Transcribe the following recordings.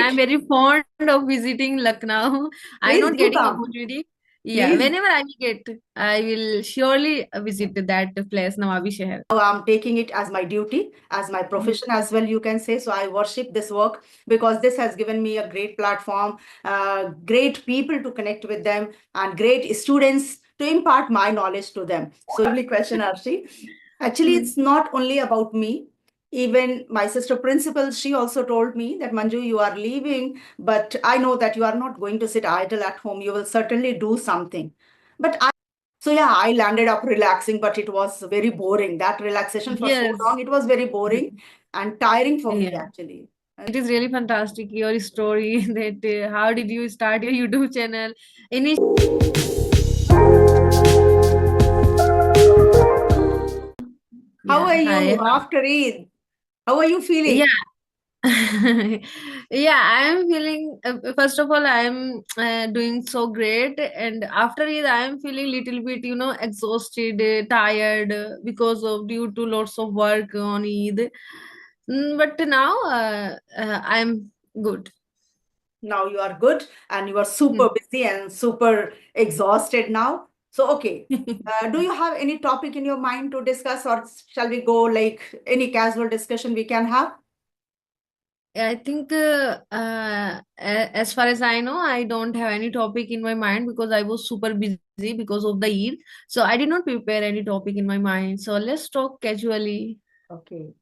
I'm very fond of visiting Lucknow. I Please not do getting come. opportunity. Yeah, Please. whenever I will get, I will surely visit that place, Nawabi Shahar. I'm taking it as my duty, as my Mm. profession as well, you can say. So I worship this work because this has given me a great platform, great people to connect with them, and great students to impart my knowledge to them. So, lovely question, Arshi. Actually, Mm. it's not only about me. Even my sister principal, she also told me that Manju, you are leaving, but I know that you are not going to sit idle at home. You will certainly do something. But so yeah, I landed up relaxing, but it was very boring. That relaxation for so Yes. long, it was very boring and tiring for me Yeah. actually. It is really fantastic your story that how did you start your YouTube channel? Initially, How yeah. are Hi. you after Eid? How are you Yeah. feeling? Yeah, I am feeling, first of all, I am doing so great. And after it, I am feeling little bit, exhausted, tired because of due to lots of work on Eid. But now I am good. Now you are good and you are super Hmm. busy and super exhausted now. So, okay. Do you have any topic in your mind to discuss, or shall we go like any casual discussion we can have? I think, as far as I know, I don't have any topic in my mind because I was super busy because of the Eid. So I did not prepare any topic in my mind. So let's talk casually. Okay.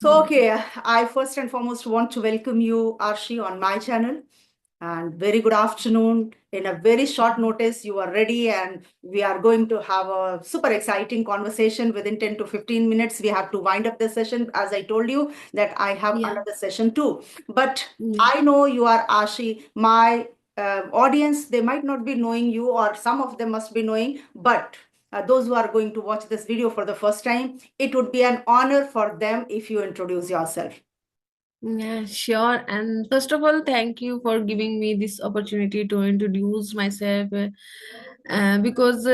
So, Yeah. okay, I first and foremost want to welcome you, Arshi, on my channel. And very good afternoon. In a very short notice, you are ready, and we are going to have a super exciting conversation within 10 to 15 minutes. We have to wind up the session. As I told you, that I have Yeah. another session too. But Yeah. I know you are Ashi. My audience, they might not be knowing you, or some of them must be knowing, but those who are going to watch this video for the first time, it would be an honor for them if you introduce yourself. Yeah, sure. And first of all, thank you for giving me this opportunity to introduce myself. Because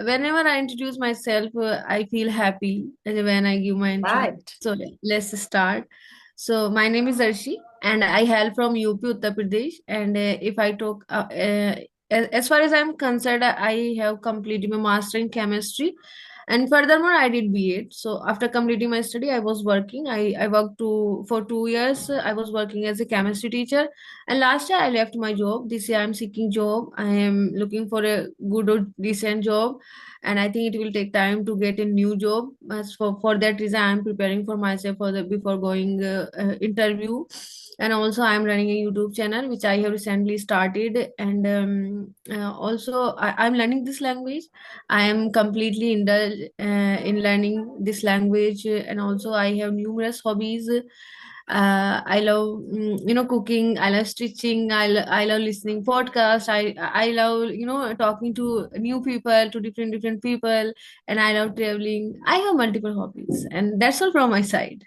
whenever I introduce myself, I feel happy when I give my intro. Right. So let's start. So my name is Arshi, and I hail from UP, Uttar Pradesh. And if I talk, as far as I'm concerned, I have completed my master in chemistry, and furthermore I did B.Ed. So after completing my study, I was working. I worked for 2 years. I was working as a chemistry teacher, and last year I left my job. This year I'm seeking job. I am looking for a good or decent job, and I think it will take time to get a new job. As for that reason, I'm preparing for myself for the before going interview. And also I'm running a YouTube channel which I have recently started. And also I'm learning this language. I am completely indulged in learning this language, and also I have numerous hobbies. I love, cooking. I love stitching. I love listening podcast. I love, talking to new people, to different people, and I love traveling. I have multiple hobbies, and that's all from my side.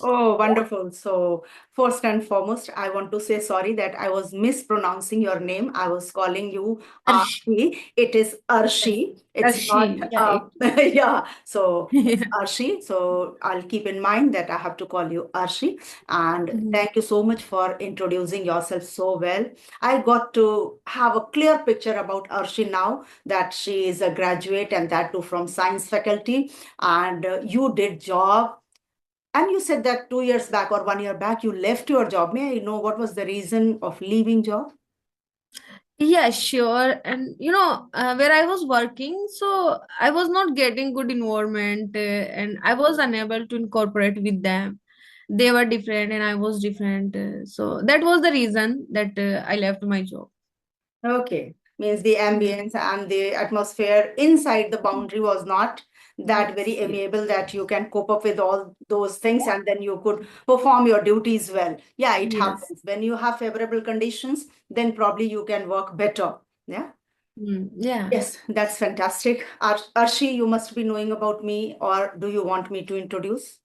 Oh, wonderful. So, first and foremost, I want to say sorry that I was mispronouncing your name. I was calling you Arshi. Arshi. It is Arshi. It's not, Arshi. Yeah. yeah. So, it's Yeah. Arshi. So, I'll keep in mind that I have to call you Arshi. And Mhm. thank you so much for introducing yourself so well. I got to have a clear picture about Arshi now, that she is a graduate, and that too from science faculty. And you did job, and you said that 2 years back or 1 year back, you left your job. May I know what was the reason of leaving job? Yeah, sure. And where I was working, so I was not getting good environment, and I was unable to incorporate with them. They were different, and I was different. So that was the reason that I left my job. Okay. Means the Yeah. ambience and the atmosphere inside the boundary was not that Yes. very Yes. amiable that you can cope up with all those things and then you could perform your duties well. Yeah, it Yes. happens. When you have favorable conditions, then probably you can work better. Yeah. Yeah. Yes, that's fantastic. Arshi, you must be knowing about me, or do you want me to introduce?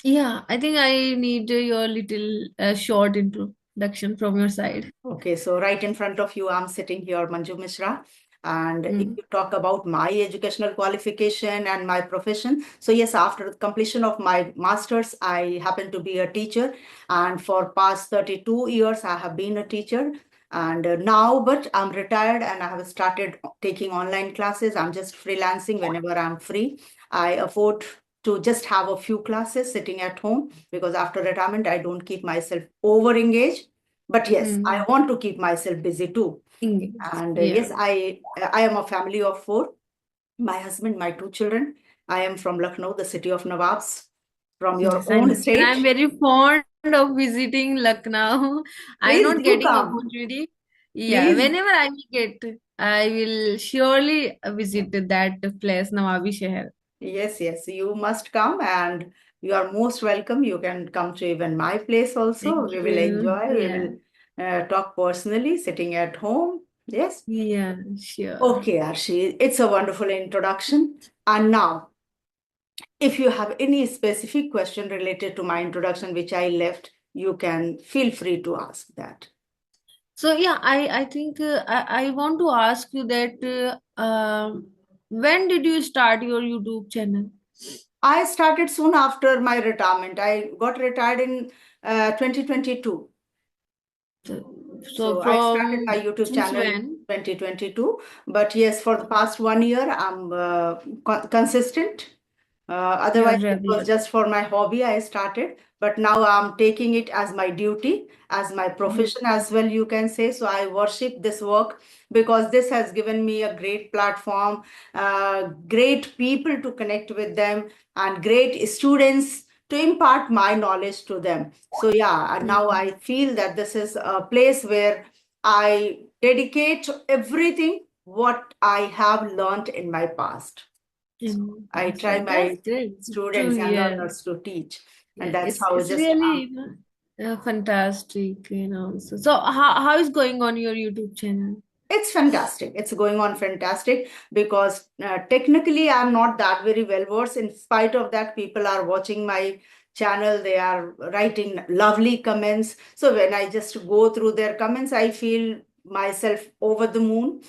Yeah. I think I need your little short introduction from your side. Okay, so right in front of you, I'm sitting here, Manju Mishra. And if Mm. you talk about my educational qualification and my profession, so yes, after completion of my master's, I happen to be a teacher. And for past 32 years, I have been a teacher. And now, but I'm retired and I have started taking online classes. I'm just freelancing whenever I'm free. I afford to just have a few classes sitting at home because after retirement, I don't keep myself over engaged. But yes, I Mm. want to keep myself busy too. Engaged. And Yeah. yes, I am a family of four. My husband, my two children. I am from Lucknow, the city of Nawabs, from your Yes, I own know. And I'm state. very fond of visiting Lucknow. I'm Please not do getting come. opportunity. Yeah, Please. whenever I will get, I will surely visit that place, Nawabi Shahar. Yes, yes, you must come and you are most welcome. You can come to even my place also. Thank We will you. enjoy. We Yeah. will talk personally sitting at home. Yes. Yeah, sure. Okay, Arshi, it's a wonderful introduction. And now, if you have any specific question related to my introduction, which I left, you can feel free to ask that. So yeah, I think I want to ask you that when did you start your YouTube channel? I started soon after my retirement. I got retired in 2022. So So I started my from YouTube since channel when? 2022. But yes, for the past 1 year, I'm consistent. You're Otherwise, it was regular. just for my hobby I started. But now I'm taking it as my duty, as my Mm. profession as well, you can say. So I worship this work because this has given me a great platform, great people to connect with them, and great students to impart my knowledge to them. So yeah, and now Mm. I feel that this is a place where I dedicate everything what I have learned in my past. So I try That's my great to students and hear. learners to teach, and Yeah, that's how it's just really, fantastic, So how is going on your YouTube channel? it's fantastic. It's going on fantastic because technically I'm not that very well versed. In spite of that, people are watching my channel. They are writing lovely comments. So when I just go through their comments, I feel myself over the moon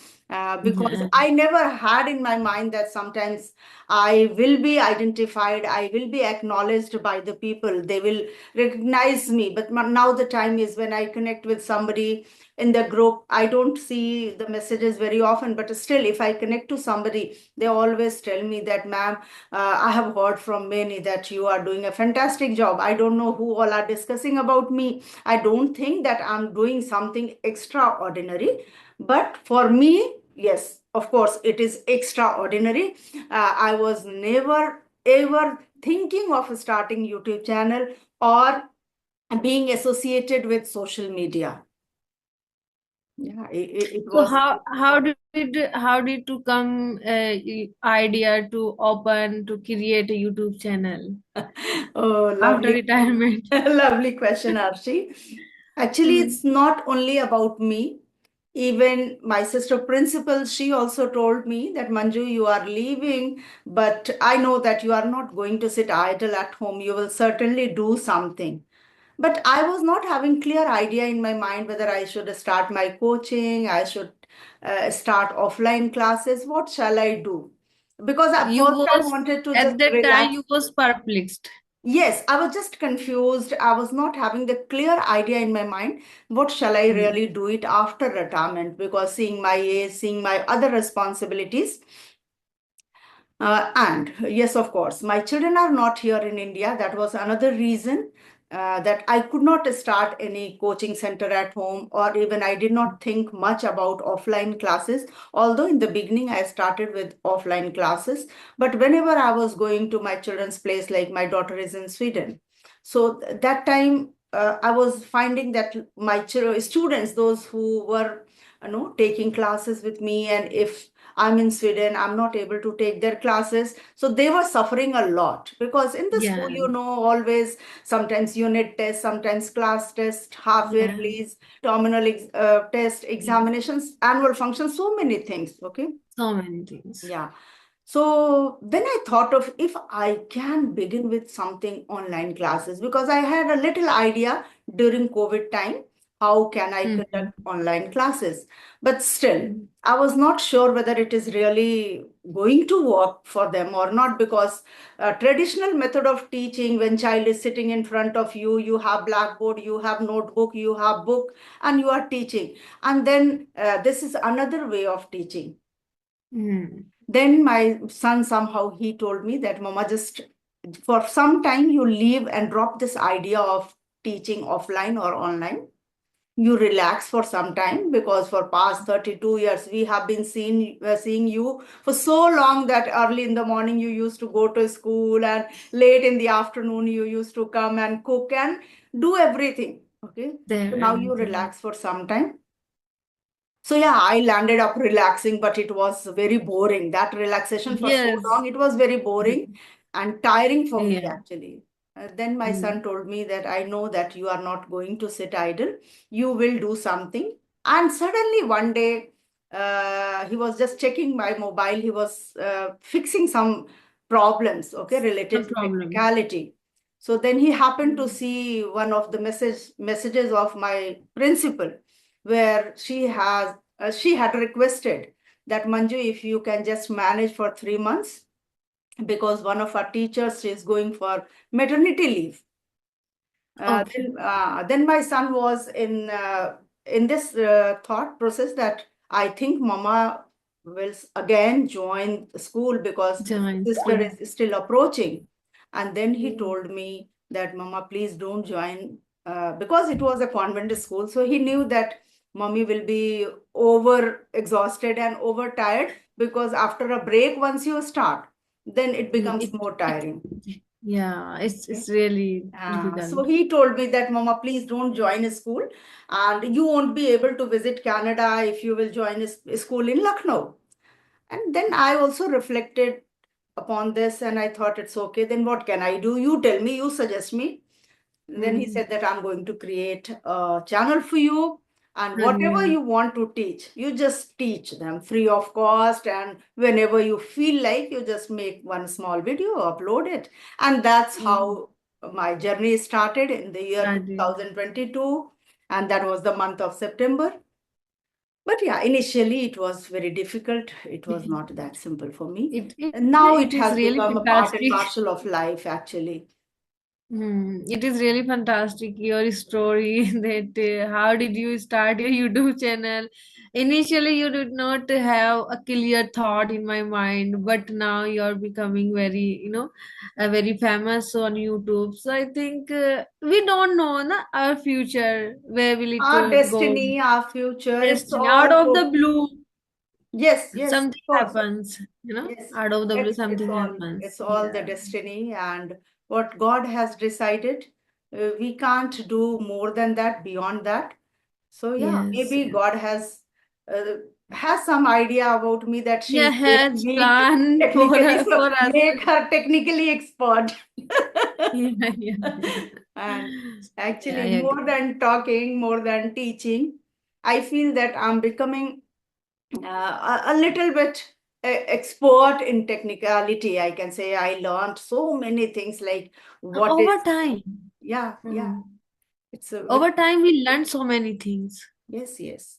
because Yeah. I never had in my mind that sometimes I will be identified, I will be acknowledged by the people. They will recognize me. But now the time is when I connect with somebody in the group. I don't see the messages very often, but still, if I connect to somebody, they always tell me that, ma'am, I have heard from many that you are doing a fantastic job. I don't know who all are discussing about me. I don't think that I'm doing something extraordinary, but for me, yes, of course, it is extraordinary. I was never ever thinking of starting YouTube channel or being associated with social media. Yeah, it So was. how did to come idea to open to create a YouTube channel Oh, after lovely, retirement? lovely question, Arshi. Actually, Mm. it's not only about me. Even my sister principal, she also told me that, Manju, you are leaving, but I know that you are not going to sit idle at home. You will certainly do something. But I was not having clear idea in my mind whether I should start my coaching, I should start offline classes. What shall I do? Because at You first I was wanted to at just that time relax. you was perplexed. Yes, I was just confused. I was not having the clear idea in my mind. What shall I Mm. really do it after retirement? Because seeing my age, seeing my other responsibilities, and yes, of course, my children are not here in India. That was another reason that I could not start any coaching center at home, or even I did not think much about offline classes. Although in the beginning I started with offline classes, but whenever I was going to my children's place, like my daughter is in Sweden, so that time I was finding that my students, those who were taking classes with me, and if I'm in Sweden, I'm not able to take their classes. So they were suffering a lot because in the school, Yeah, always sometimes unit test, sometimes class test, half yeah, yearlies, terminal test, yeah. examinations, annual functions, so many things. Okay. So many things. Yeah. So then I thought of if I can begin with something online classes because I had a little idea during COVID time. how can I Mhm. conduct online classes? But still, Mhm. I was not sure whether it is really going to work for them or not, because traditional method of teaching, when child is sitting in front of you, you have blackboard, you have notebook, you have book, and you are teaching. And then this is another way of teaching. Mhm. Then my son, somehow he told me that, Mama, just for some time you leave and drop this idea of teaching offline or online. You relax for some time, because for past 32 years we have been seeing you for so long, that early in the morning you used to go to school, and late in the afternoon you used to come and cook and do everything. Okay, There, so now you everything. relax for some time. So yeah, I landed up relaxing, but it was very boring. That relaxation for so Yes. long, it was very boring and tiring for me Yeah. actually. Then my son Mm. told me that, I know that you are not going to sit idle. You will do something. And suddenly one day, he was just checking my mobile. He was fixing some problems, okay, No related to problem. technicality. So then he happened to Mm. see one of the messages of my principal, where she had requested that, Manju, if you can just manage for 3 months, because one of our teachers is going for maternity leave. Okay. Then my son was in this thought process that, I think Mama will again join the school, because Join sister school. is still approaching. And then he Yeah. told me that, Mama, please don't join, because it was a convent school. So he knew that mommy will be over exhausted and overtired, because after a break, once you start, then it Mm, becomes more tiring. yeah, Okay. it's really So difficult. he told me that, Mama, please don't join a school, and you won't be able to visit Canada if you will join a school in Lucknow. And then I also reflected upon this, and I thought, it's okay. Then what can I do? You tell me, you suggest me. And then he Mm. said that, I'm going to create a channel for you, and whatever Yeah. you want to teach, you just teach them free of cost. And whenever you feel like, you just make one small video, upload it. And that's Mm. how my journey started in the year Started. 2022. And that was the month of September. But yeah, initially it was very difficult. It was not that simple for me. And now it It is has really become a part and fantastic. parcel of life, actually. It is really fantastic your story that how did you start your YouTube channel? Initially, you did not have a clear thought in my mind, but now you're becoming very, very famous on YouTube. So I think we don't know na, our future. Where will it Our go? destiny, our future, it's Destiny out all of the to, blue, yes, yes, something of course. happens. Yes, Out of the blue, it's something all, happens. it's all the Yeah. destiny and what God has decided. We can't do more than that, beyond that. So yeah, Yes. maybe God uh, has some idea about me, that she Yeah, is going to has make plan for technically, so for us. make her technically expert. Yeah, yeah, And yeah. I actually, more agree. than talking, more than teaching, I feel that I'm becoming a little bit expert in technicality. I can say I learned so many things, like what Over is, time, yeah, yeah. mm, It's a over time, we learn so many things. yes, yes.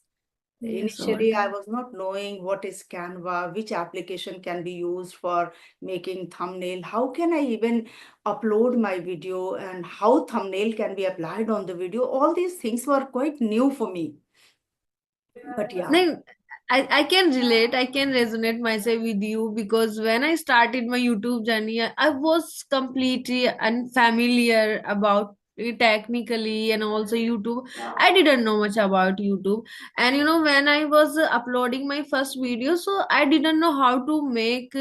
Yes, over Initially, I time. was not knowing what is Canva, which application can be used for making thumbnail. How can I even upload my video, and how thumbnail can be applied on the video? All these things were quite new for me. But yeah, No, I can relate, I can resonate myself with you because when I started my YouTube journey, I was completely unfamiliar about it technically and also YouTube. I didn't know much about YouTube. And when I was uploading my first video, so I didn't know how to make,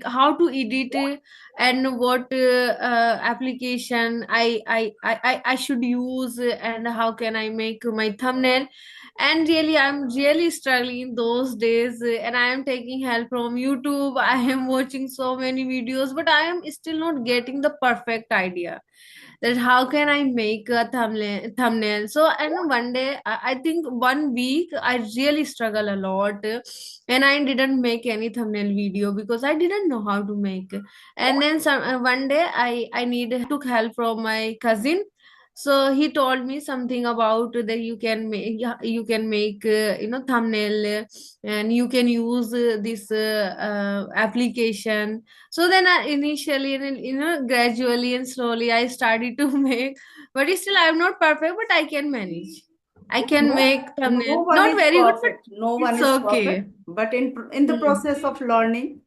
how to edit and what application I should use and how can I make my thumbnail. And really I'm really struggling in those days, and I am taking help from YouTube. I am watching so many videos, but I am still not getting the perfect idea that how can I make a thumbnail. So and one day I think 1 week I really struggle a lot, and I didn't make any thumbnail video because I didn't know how to make. And then one day I took help from my cousin. So he told me something about that you can make, yeah, you can make thumbnail, and you can use this application. So then I initially and gradually and slowly I started to make, but still I'm not perfect, but I can manage. I Yeah, can no, make no thumbnail, one not is very good, but perfect. No one it's is perfect. okay. But in the Hmm. process of learning,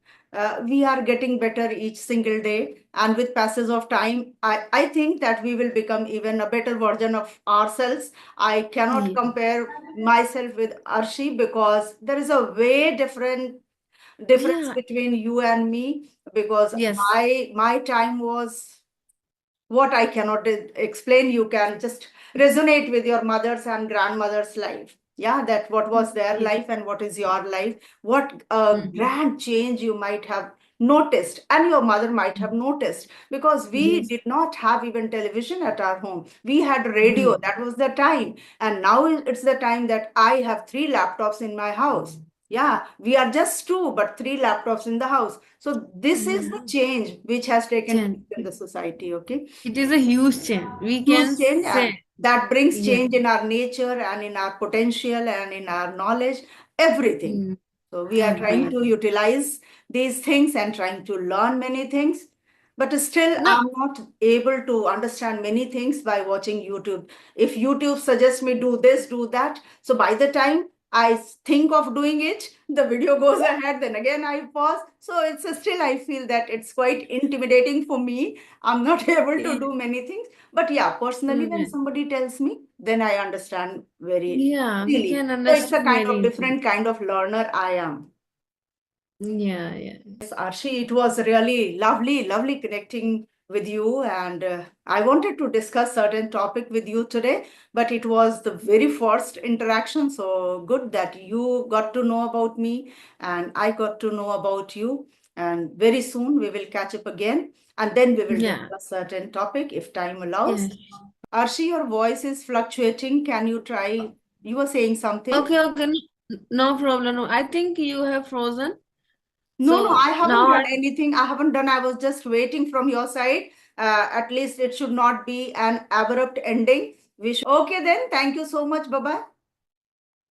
we are getting better each single day. And with passage of time, I think that we will become even a better version of ourselves. I cannot Yeah. compare myself with Arshi because there is a way difference Yeah. between you and me, because Yes. my time was what I cannot explain. You can just resonate with your mother's and grandmother's life. Yeah, that what was their Yeah. life and what is your life. What a Mhm. grand change you might have noticed, and your mother might have noticed, because we Yes. did not have even television at our home. We had radio. Hmm. That was the time. And now it's the time that I have three laptops in my house. Yeah, we are just two, but three laptops in the house. So this is the Yeah. change which has taken Change. place in the society. Okay, It is a huge change. We can huge change, say. and that brings Yeah. change in our nature and in our potential and in our knowledge, everything. Mm. So we are trying to Everything. utilize these things and trying to learn many things, but still No. I'm not able to understand many things by watching YouTube. If YouTube suggests me do this, do that, so by the time I think of doing it, the video goes ahead, then again I pause. So it's still, I feel that it's quite intimidating for me. I'm not able to do many things. But yeah, personally, when Yeah. somebody tells me, then I understand very Yeah, we freely. can So it's a understand kind very of easily. different kind of learner I am. Yeah, yeah. Yes, Arshi, it was really lovely, lovely connecting with you. And I wanted to discuss certain topic with you today, but it was the very first interaction. So good that you got to know about me and I got to know about you. And very soon we will catch up again, and then we will Yeah. discuss certain topic if time allows. Yes. Arshi, your voice is fluctuating. Can you try? You were saying something. Okay, okay. No problem. No, I think you have frozen. No, no, So I haven't now done anything. I haven't done. I was just waiting from your side. At least it should not be an abrupt ending. We should. Okay, then. Thank you so much. Bye bye.